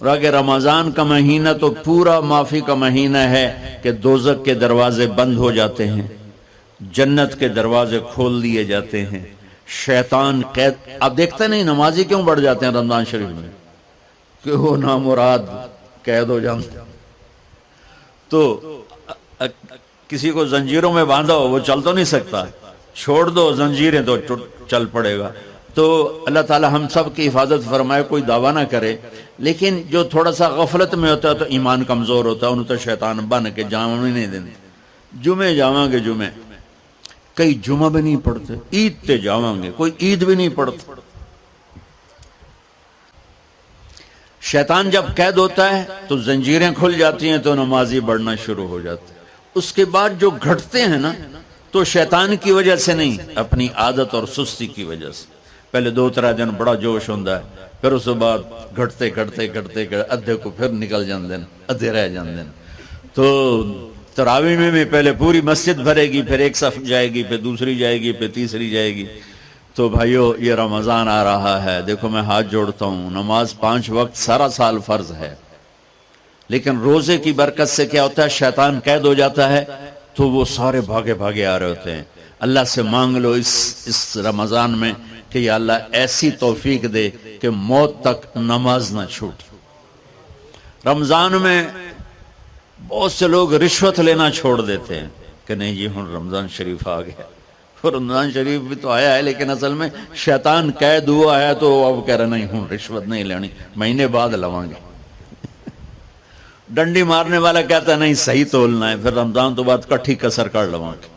اور اگر رمضان کا مہینہ تو پورا معافی کا مہینہ ہے کہ دوزخ کے دروازے بند ہو جاتے ہیں، جنت کے دروازے کھول دیے جاتے ہیں، شیطان قید. آپ دیکھتے نہیں نمازی کیوں بڑھ جاتے ہیں رمضان شریف میں؟ کہ وہ نامراد قید ہو جاتے. تو کسی کو زنجیروں میں باندھا ہو وہ چل تو نہیں سکتا، چھوڑ دو زنجیریں تو چل پڑے گا. تو اللہ تعالی ہم سب کی حفاظت فرمائے. کوئی دعویٰ نہ کرے، لیکن جو تھوڑا سا غفلت میں ہوتا ہے تو ایمان کمزور ہوتا ہے، انہوں تو شیطان بن کے جامع نہیں دینے. جمعے جاواں گے، جمعے کئی جمعہ بھی نہیں پڑھتے، عید تے جاواں گے، کوئی عید بھی نہیں پڑھتے. شیطان جب قید ہوتا ہے تو زنجیریں کھل جاتی ہیں تو نمازی بڑھنا شروع ہو جاتے ہیں. اس کے بعد جو گھٹتے ہیں نا تو شیطان کی وجہ سے نہیں، اپنی عادت اور سستی کی وجہ سے. پہلے 2-3 دن بڑا جوش ہوتا ہے، پھر اس کے بعد گھٹتے ادھے کو پھر نکل جاندے ہیں، ادھے رہ جاندے ہیں. تو تراویح میں بھی پہلے پوری مسجد بھرے گی، پھر ایک صف جائے گی، پھر دوسری جائے گی، پھر تیسری جائے گی. تو بھائیو یہ رمضان آ رہا ہے، دیکھو میں ہاتھ جوڑتا ہوں، نماز 5 وقت سارا سال فرض ہے، لیکن روزے کی برکت سے کیا ہوتا ہے، شیطان قید ہو جاتا ہے تو وہ سارے بھاگے آ رہے ہوتے ہیں. اللہ سے مانگ لو اس رمضان میں کہ یا اللہ ایسی توفیق دے کہ موت تک نماز نہ چھوٹ. رمضان میں بہت سے لوگ رشوت لینا چھوڑ دیتے ہیں کہ نہیں جی ہن رمضان شریف آ گیا. رمضان شریف بھی تو آیا ہے، لیکن اصل میں شیطان قید ہوا ہے تو اب کہہ رہے نہیں ہن رشوت نہیں لینی، مہینے بعد لواں گے. ڈنڈی مارنے والا کہتا ہے نہیں صحیح تولنا ہے، پھر رمضان تو بعد کٹھی کسر کر لواں گے.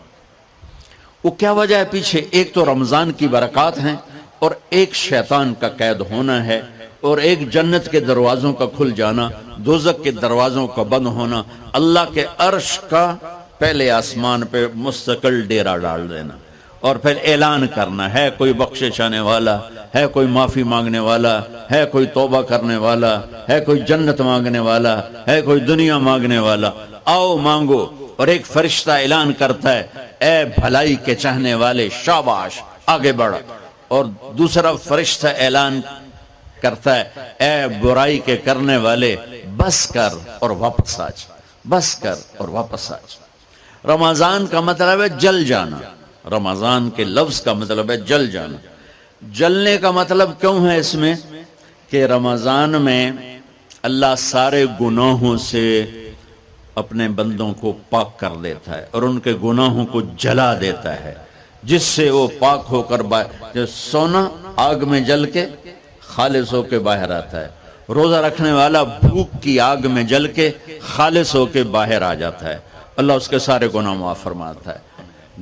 وہ کیا وجہ ہے پیچھے؟ ایک تو رمضان کی برکات ہیں، اور ایک شیطان کا قید ہونا ہے، اور ایک جنت کے دروازوں کا کھل جانا، دوزخ کے دروازوں کا بند ہونا، اللہ کے عرش کا پہلے آسمان پہ مستقل ڈیرا ڈال دینا، اور پھر اعلان کرنا ہے کوئی بخشش آنے والا ہے، کوئی معافی مانگنے والا ہے، کوئی توبہ کرنے والا ہے، کوئی جنت مانگنے والا ہے، کوئی دنیا مانگنے والا، آؤ مانگو. اور ایک فرشتہ اعلان کرتا ہے اے بھلائی کے چاہنے والے شاباش آگے بڑھ، اور دوسرا فرشتہ اعلان کرتا ہے اے برائی کے کرنے والے بس کر اور واپس آ جا، بس کر اور واپس آ جا. رمضان کا مطلب ہے جل جانا، رمضان کے لفظ کا مطلب ہے جل جانا. جلنے کا مطلب کیوں ہے اس میں؟ کہ رمضان میں اللہ سارے گناہوں سے اپنے بندوں کو پاک کر دیتا ہے اور ان کے گناہوں کو جلا دیتا ہے، جس سے وہ پاک ہو کر جو سونا آگ میں جل کے خالص ہو کے باہر آتا ہے، روزہ رکھنے والا بھوک کی آگ میں جل کے خالص ہو کے باہر آ جاتا ہے، اللہ اس کے سارے گناہ معاف فرماتا ہے.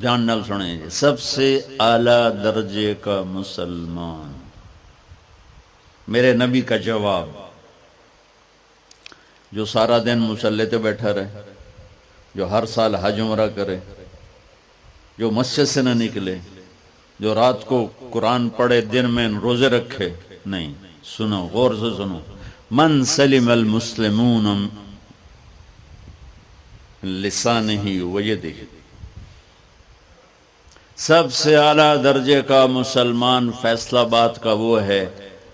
جان نال سنیں جی، سب سے اعلیٰ درجے کا مسلمان، میرے نبی کا جواب، جو سارا دن مصلی پہ بیٹھا رہے، جو ہر سال حج عمرہ کرے، جو مسجد سے نہ نکلے، جو رات کو قرآن پڑھے، دن میں روزے رکھے. نہیں، سنو غور سے سنو، من سلم المسلمون لسانہ ویدہ، سب سے اعلیٰ درجے کا مسلمان فیصلہ بات کا وہ ہے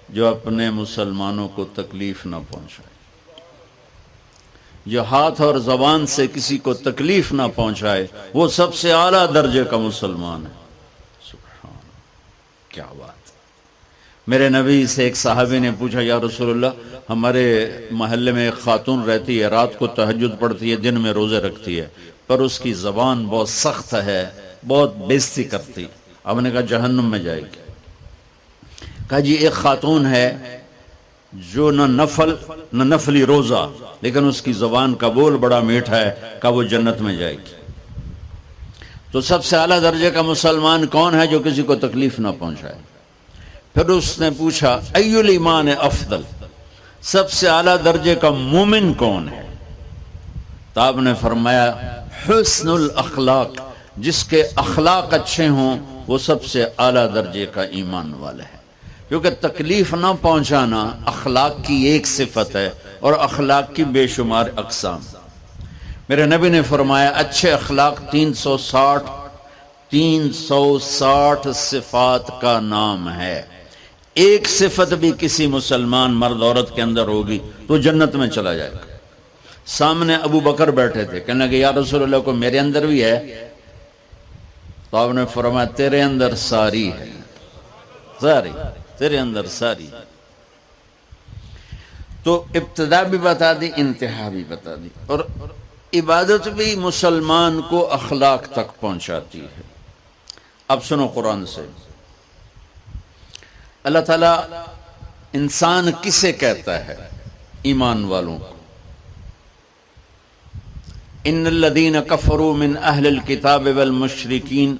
جو اپنے مسلمانوں کو تکلیف نہ پہنچائے، جو ہاتھ اور زبان سے کسی کو تکلیف نہ پہنچائے، وہ سب سے اعلیٰ درجے کا مسلمان ہے. سبحان اللہ، کیا بات. میرے نبی سے ایک صحابی نے پوچھا یا رسول اللہ، ہمارے محلے میں ایک خاتون رہتی ہے، رات کو تہجد پڑھتی ہے، دن میں روزے رکھتی ہے، پر اس کی زبان بہت سخت ہے، بہت بےزتی کرتی. آپ نے کہا جہنم میں جائے گی. کہا جی ایک خاتون ہے جو نہ نفلی روزہ، لیکن اس کی زبان کا بول بڑا میٹھا ہے، کہا وہ جنت میں جائے گی. تو سب سے اعلیٰ درجے کا مسلمان کون ہے؟ جو کسی کو تکلیف نہ پہنچائے. پھر اس نے پوچھا ای الایمان افضل، سب سے اعلیٰ درجے کا مومن کون ہے؟ تو آپ نے فرمایا حسن الاخلاق، جس کے اخلاق اچھے ہوں وہ سب سے اعلیٰ درجے کا ایمان والا ہے. کیونکہ تکلیف نہ پہنچانا اخلاق کی ایک صفت ہے، اور اخلاق کی بے شمار اقسام. میرے نبی نے فرمایا اچھے اخلاق 360 صفات کا نام ہے. ایک صفت بھی کسی مسلمان مرد عورت کے اندر ہوگی تو جنت میں چلا جائے گا۔ سامنے ابو بکر بیٹھے تھے، کہنے لگے یا رسول اللہ کو میرے اندر بھی ہے؟ تو آپ نے فرمایا تیرے اندر ساری ہے، ساری تیرے اندر ساری۔ تو ابتدا بھی بتا دی، انتہا بھی بتا دی، اور عبادت بھی مسلمان کو اخلاق تک پہنچاتی ہے۔ اب سنو قرآن سے، اللہ تعالیٰ انسان کسے کہتا ہے؟ ایمان والوں کو۔ ان الذین کفروا من اہل الکتاب والمشرکین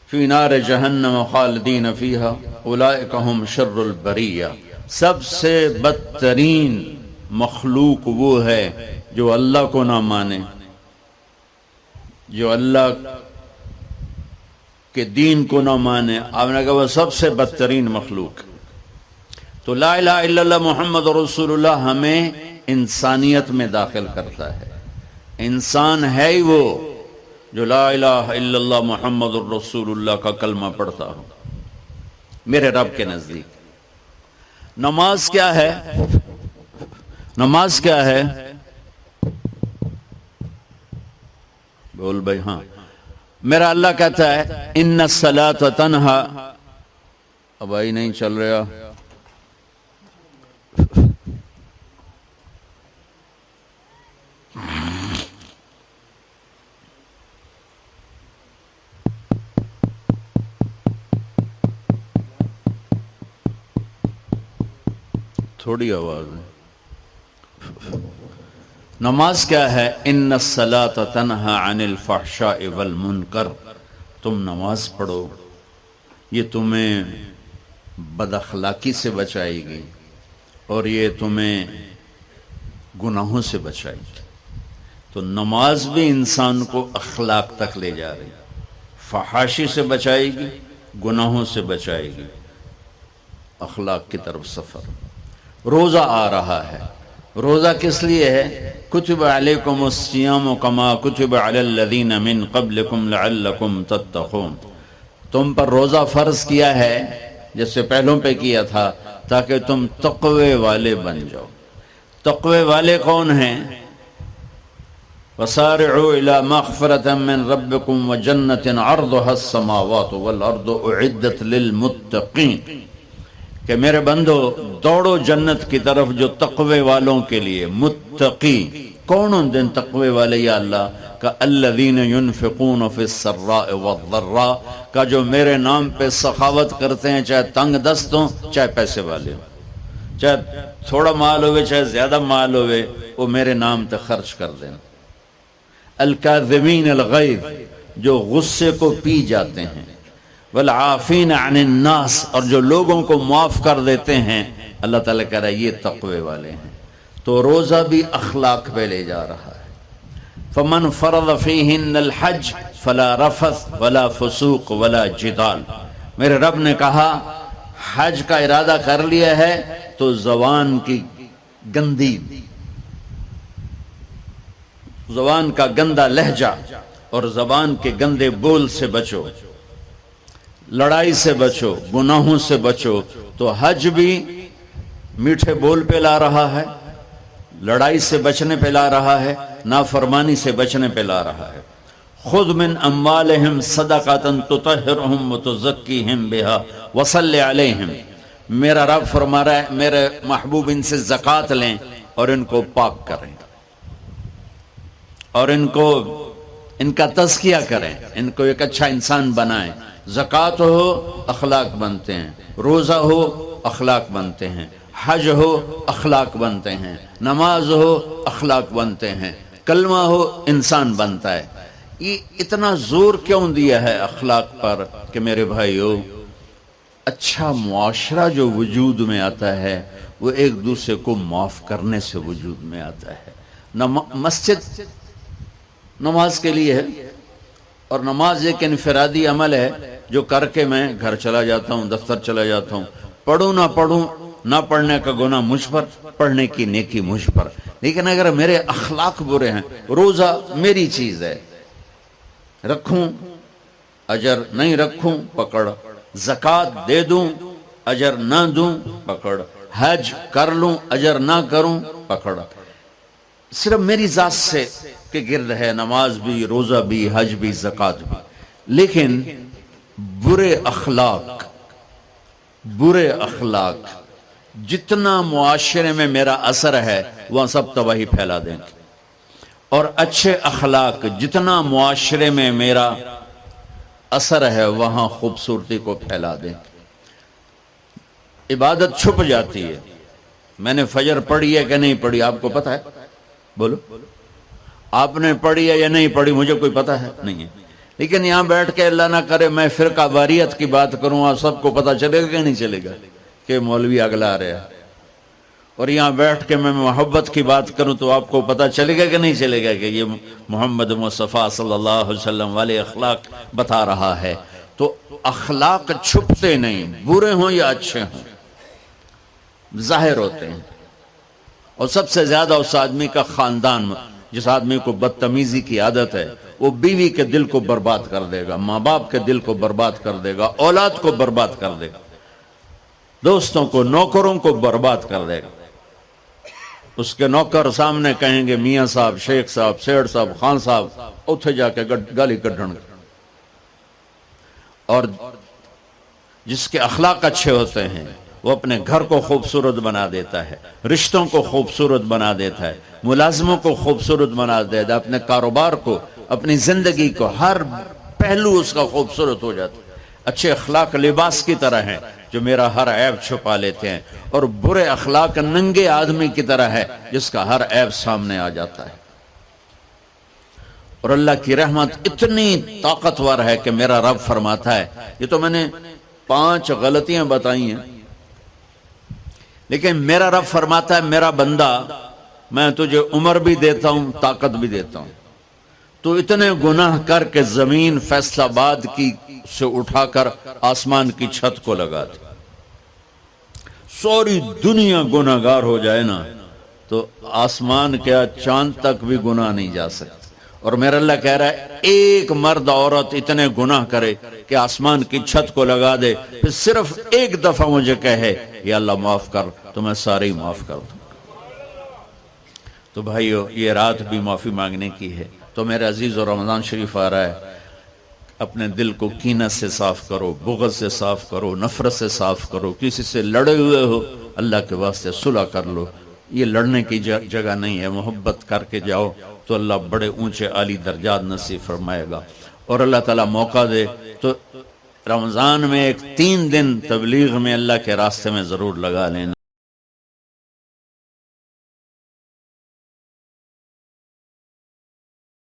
فی نار جہنم خالدین فیہا اولئک ہم شر البریہ۔ سب سے بدترین مخلوق وہ ہے جو اللہ کو نہ مانے، جو اللہ کے دین کو نہ مانے۔ آپ نے کہا وہ سب سے بدترین مخلوق۔ تو لا الہ الا اللہ محمد رسول اللہ ہمیں انسانیت میں داخل کرتا ہے۔ انسان ہے ہی وہ جو لا الہ الا اللہ محمد رسول اللہ کا کلمہ پڑھتا ہو میرے رب کے نزدیک۔ نماز کیا ہے؟ نماز کیا ہے؟ بول بھائی۔ ہاں، میرا اللہ کہتا ہے ان الصلاۃ تنہا، اب آئی نہیں چل رہا، تھوڑی آواز ہے۔ نماز کیا ہے؟ ان الصلاۃ تنہا عن الفحشاء والمنکر۔ تم نماز پڑھو، یہ تمہیں بد اخلاقی سے بچائے گی اور یہ تمہیں گناہوں سے بچائے گی۔ تو نماز بھی انسان کو اخلاق تک لے جا رہی، فحاشی سے بچائے گی، گناہوں سے بچائے گی، اخلاق کی طرف سفر۔ روزہ آ رہا ہے، روزہ کس لیے ہے؟ کتب علیکم الصیام کما کتب علی الذین من قبلکم لعلکم تتقون۔ تم پر روزہ فرض کیا ہے جس سے پہلوں پہ کیا تھا تاکہ تم تقوی والے بن جاؤ۔ تقوی والے کون ہیں؟ وسارعوا الی مغفرۃ من ربکم وجنۃ عرضها السماوات والارض اعدت للمتقین، کہ میرے بندو دوڑو جنت کی طرف جو تقوی والوں کے لیے۔ متقی کون ان دن تقوی والے یا اللہ کا؟ الذین ينفقون فی السراء والضراء، کا جو میرے نام پہ سخاوت کرتے ہیں، چاہے تنگ دست ہوں چاہے پیسے والے ہوں، چاہے تھوڑا مال ہوئے چاہے زیادہ مال ہوئے، وہ میرے نام پہ خرچ کر دیں۔ الکاظمین الغیظ، جو غصے کو پی جاتے ہیں، والعافین عن الناس، اور جو لوگوں کو معاف کر دیتے ہیں۔ اللہ تعالیٰ کہہ رہا ہے یہ تقوی والے ہیں۔ تو روزہ بھی اخلاق پہ لے جا رہا ہے۔ فمن فرض فیہن الحج فلا رفث ولا فسوق ولا جدال۔ میرے رب نے کہا حج کا ارادہ کر لیا ہے تو زبان کی گندی، زبان کا گندا لہجہ اور زبان کے گندے بول سے بچو، لڑائی سے بچو، گناہوں سے بچو۔ تو حج بھی میٹھے بول پہ لا رہا ہے، لڑائی سے بچنے پہ لا رہا ہے، نافرمانی سے بچنے پہ لا رہا ہے۔ خذ من اموالہم صدقۃ تطہرہم وتزکیہم بہا وصلی علیہم۔ میرا رب فرما رہا ہے میرے محبوب ان سے زکوٰۃ لیں اور ان کو پاک کریں اور ان کا تزکیہ کریں، ان کو ایک اچھا انسان بنائیں۔ زکوٰۃ ہو اخلاق بنتے ہیں، روزہ ہو اخلاق بنتے ہیں، حج ہو اخلاق بنتے ہیں، نماز ہو اخلاق بنتے ہیں، کلمہ ہو انسان بنتا ہے۔ یہ اتنا زور کیوں دیا ہے اخلاق پر کہ میرے بھائیو، اچھا معاشرہ جو وجود میں آتا ہے وہ ایک دوسرے کو معاف کرنے سے وجود میں آتا ہے۔ مسجد نماز کے لیے ہے، اور نماز ایک انفرادی عمل ہے جو کر کے میں گھر چلا جاتا ہوں، دفتر چلا جاتا ہوں، پڑھوں نہ پڑھوں، نہ پڑھنے کا گناہ مجھ پر، پڑھنے کی نیکی مجھ پر۔ لیکن اگر میرے اخلاق برے ہیں، روزہ میری چیز ہے، رکھوں اجر نہیں رکھوں پکڑ، زکوٰۃ دے دوں اجر نہ دوں پکڑ، حج کر لوں اجر نہ کروں پکڑ۔ صرف میری ذات سے کے گرد ہے، نماز بھی، روزہ بھی، حج بھی، زکوٰۃ بھی۔ لیکن برے اخلاق جتنا معاشرے میں میرا اثر ہے وہاں سب تباہی پھیلا دیں گے، اور اچھے اخلاق جتنا معاشرے میں میرا اثر ہے وہاں خوبصورتی کو پھیلا دیں گے۔ عبادت چھپ جاتی ہے۔ میں نے فجر پڑھی ہے کہ نہیں پڑھی آپ کو پتہ ہے؟ بولو، آپ نے پڑھی ہے یا نہیں پڑھی مجھے کوئی پتہ ہے نہیں ہے، لیکن یہاں بیٹھ کے اللہ نہ کرے میں فرقہ واریت کی بات کروں، آپ سب کو پتہ چلے گا کہ نہیں چلے گا کہ مولوی اگلا آ رہا ہے، اور یہاں بیٹھ کے میں محبت کی بات کروں تو آپ کو پتہ چلے گا کہ نہیں چلے گا کہ یہ محمد مصطفیٰ صلی اللہ علیہ وسلم والے اخلاق بتا رہا ہے۔ تو اخلاق چھپتے نہیں، برے ہوں یا اچھے ہوں ظاہر ہوتے ہیں، اور سب سے زیادہ اس آدمی کا خاندان، جس آدمی کو بدتمیزی کی عادت ہے وہ بیوی کے دل کو برباد کر دے گا، ماں باپ کے دل کو برباد کر دے گا، اولاد کو برباد کر دے گا، دوستوں کو، نوکروں کو برباد کر دے گا۔ اس کے نوکر سامنے کہیں گے میاں صاحب، شیخ صاحب، سیٹھ صاحب، خان صاحب، اتھے جا کے گالی کڈھن گے۔ اور جس کے اخلاق اچھے ہوتے ہیں وہ اپنے گھر کو خوبصورت بنا دیتا ہے، رشتوں کو خوبصورت بنا دیتا ہے، ملازموں کو خوبصورت بنا دیتا ہے، اپنے کاروبار کو، اپنی زندگی کو، ہر پہلو اس کا خوبصورت ہو جاتا ہے۔ اچھے اخلاق لباس کی طرح ہیں جو میرا ہر عیب چھپا لیتے ہیں، اور برے اخلاق ننگے آدمی کی طرح ہے جس کا ہر عیب سامنے آ جاتا ہے۔ اور اللہ کی رحمت اتنی طاقتور ہے کہ میرا رب فرماتا ہے، یہ تو میں نے 5 غلطیاں بتائی ہیں، لیکن میرا رب فرماتا ہے میرا بندہ میں تجھے عمر بھی دیتا ہوں، طاقت بھی دیتا ہوں، تو اتنے گناہ کر کے زمین فیصل آباد کی سے اٹھا کر آسمان کی چھت کو لگا دے، سوری دنیا گناہ گار ہو جائے نا تو آسمان کیا چاند تک بھی گناہ نہیں جا سکتے۔ اور میرا اللہ کہہ رہا ہے ایک مرد عورت اتنے گناہ کرے کہ آسمان کی چھت کو لگا دے، پھر صرف ایک دفعہ مجھے کہے یا اللہ معاف کر تو میں سارے ہی معاف کر دوں۔ تو بھائیو یہ رات بھی معافی مانگنے کی ہے۔ تو میرے عزیز و رمضان شریف آ رہا ہے، اپنے دل کو کینہ سے صاف کرو، بغض سے صاف کرو، نفرت سے صاف کرو، کسی سے لڑے ہوئے ہو اللہ کے واسطے صلح کر لو، یہ لڑنے کی جگہ نہیں ہے، محبت کر کے جاؤ تو اللہ بڑے اونچے عالی درجات نصیب فرمائے گا۔ اور اللہ تعالیٰ موقع دے تو رمضان میں ایک 3 دن تبلیغ میں اللہ کے راستے میں ضرور لگا لینا۔